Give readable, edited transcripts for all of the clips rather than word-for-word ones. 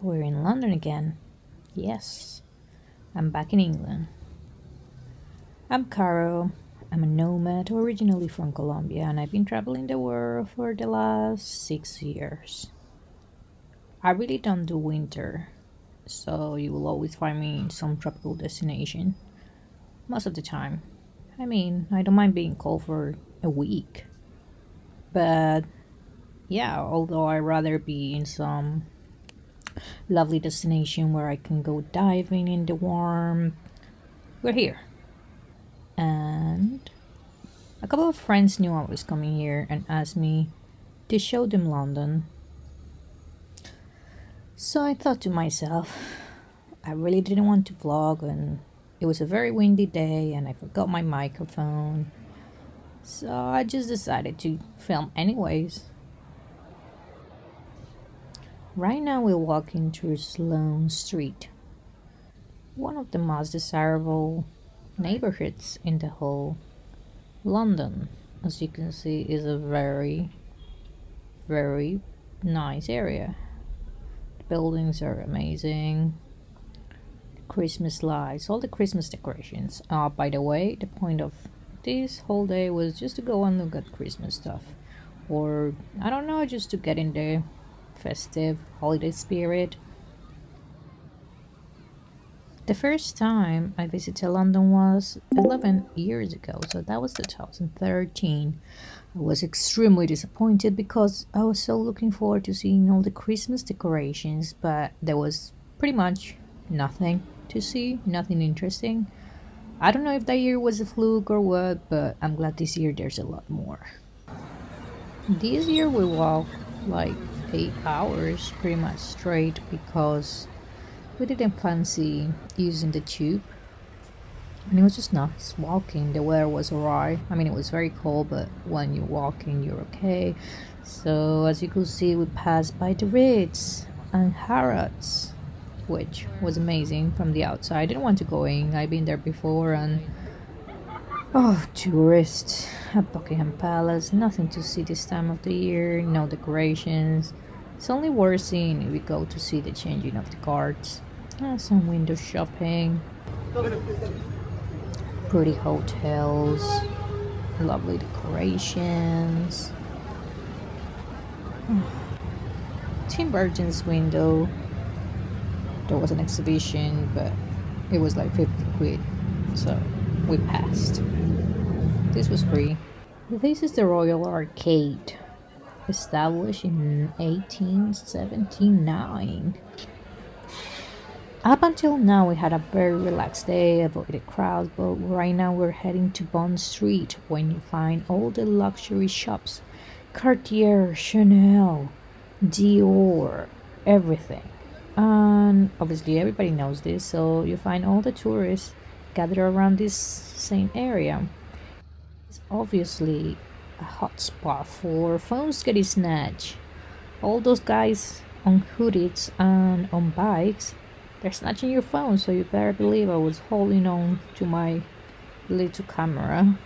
We're in London again. Yes, I'm back in England. I'm Caro. I'm a nomad originally from Colombia and I've been traveling the world for the last 6 years. I really don't do winter, so you will always find me in some tropical destination most of the time. I mean, I don't mind being cold for a week, but yeah, although I'd rather be in some lovely destination where I can go diving in the warm, we're here. And a couple of friends knew I was coming here and asked me to show them London. So I thought to myself, I really didn't want to vlog, and it was a very windy day, and I forgot my microphone. So I just decided to film anyways. Right now, we're walking through Sloane Street, one of the most desirable neighborhoods in the whole London. As you can see, is a very, very nice area. The buildings are amazing. Christmas lights, all the Christmas decorations. By the way, the point of this whole day was just to go and look at Christmas stuff. Or, I don't know, just to get in the festive holiday spirit. The first time I visited London was 11 years ago, so that was 2013. I was extremely disappointed because I was so looking forward to seeing all the Christmas decorations, but there was pretty much nothing to see, nothing interesting. I don't know if that year was a fluke or what, but I'm glad this year there's a lot more. This year we walked like 8 hours pretty much straight because we didn't fancy using the tube, and it was just nice walking. The weather was alright. I mean, it was very cold, but when you're walking, you're okay. So, as you could see, we passed by the Ritz and Harrods, which was amazing from the outside. I didn't want to go in, I've been there before, and tourists at Buckingham Palace, nothing to see this time of the year, no decorations. It's only worth seeing if we go to see the changing of the guards. Some window shopping, pretty hotels, lovely decorations. Tim Burton's window. There was an exhibition, but it was like 50 quid, so we passed. This was free. This is the Royal Arcade, established in 1879. Up until now, we had a very relaxed day, avoided crowds, but right now we're heading to Bond Street, when you find all the luxury shops: Cartier, Chanel, Dior, everything. And obviously, everybody knows this, so you find all the tourists gathered around this same area. It's obviously a hot spot for phones getting snatched. All those guys on hoodies and on bikes, they're snatching your phone, so you better believe I was holding on to my little camera.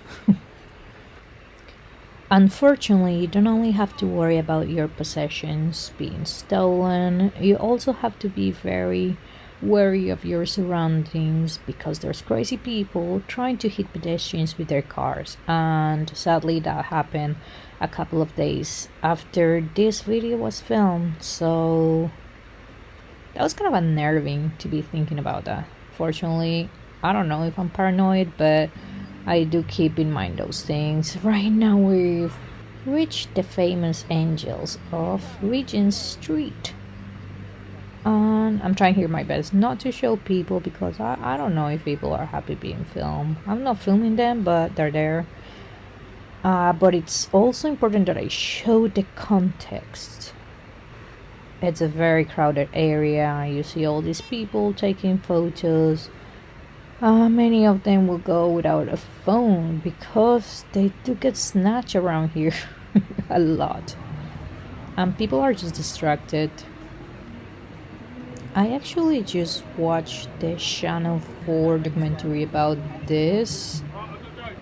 Unfortunately, you don't only have to worry about your possessions being stolen, you also have to be very wary of your surroundings, because there's crazy people trying to hit pedestrians with their cars. And sadly, that happened a couple of days after this video was filmed, so that was kind of unnerving to be thinking about that. Fortunately, I don't know if I'm paranoid, but I do keep in mind those things. Right now we've reached the famous Angels of Regent Street. And I'm trying here my best not to show people, because I don't know if people are happy being filmed. I'm not filming them, but they're there. But it's also important that I show the context. It's a very crowded area. You see all these people taking photos. Many of them will go without a phone because they do get snatched around here a lot. And people are just distracted. I actually just watched the Channel 4 documentary about this,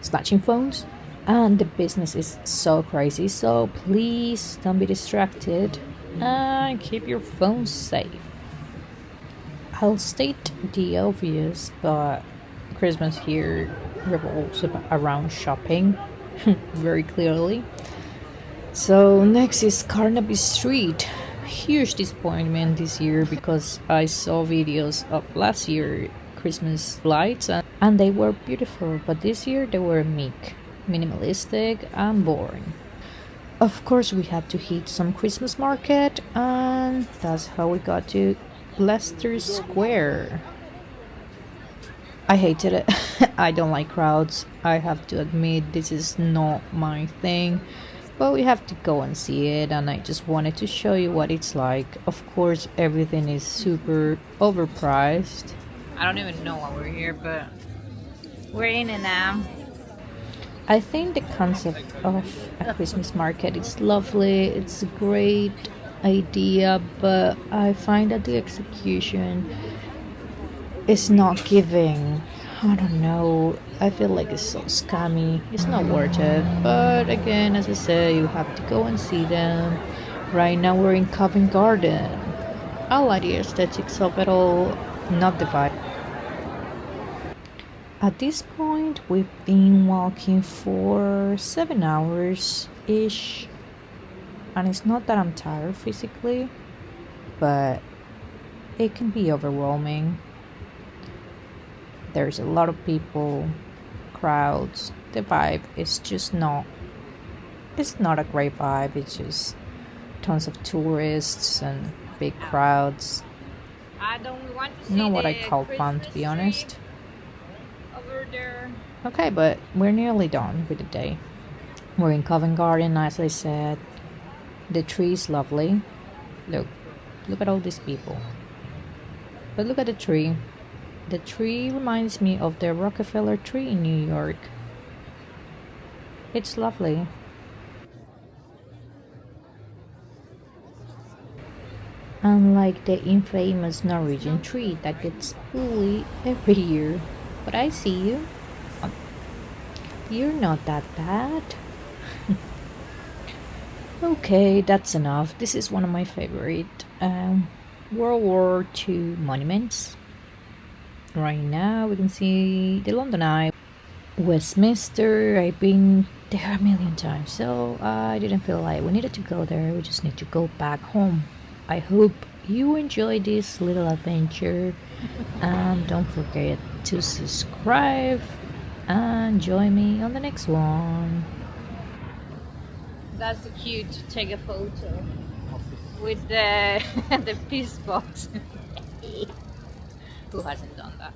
snatching phones, and the business is so crazy. So please don't be distracted and keep your phone safe. I'll state the obvious, but Christmas here revolves around shopping very clearly. So next is Carnaby Street. Huge disappointment this year because I saw videos of last year Christmas lights and they were beautiful, but this year they were meek, minimalistic, and boring. Of course, we had to hit some Christmas market, and that's how we got to Leicester Square. I hated it. I don't like crowds. I have to admit, this is not my thing. But we have to go and see it, and I just wanted to show you what it's like. Of course, everything is super overpriced. I don't even know why we're here, but we're in it now. I think the concept of a Christmas market is lovely. It's a great idea, but I find that the execution is not giving. I don't know. I feel like it's so scammy. It's not worth it. But again, as I said, you have to go and see them. Right now we're in Covent Garden. I like the aesthetics of it all, not the vibe. At this point, we've been walking for 7 hours ish, and it's not that I'm tired physically, but it can be overwhelming. There's a lot of people, crowds. The vibe is just not, it's not a great vibe. It's just tons of tourists and big crowds. I don't want to see Not what I call fun, to be honest. Over there. Okay, but we're nearly done with the day. We're in Covent Garden, as I said. The tree is lovely. Look at all these people. But look at the tree. The tree reminds me of the Rockefeller tree in New York. It's lovely. Unlike the infamous Norwegian tree that gets bullied every year. But I see you. You're not that bad. Okay, that's enough. This is one of my favorite World War II monuments. Right now we can see the London Eye, Westminster. I've been there a million times, so I didn't feel like we needed to go there. We just need to go back home. I hope you enjoyed this little adventure, and don't forget to subscribe and join me on the next one. That's cute to take a photo with the the peace box. Who hasn't done that?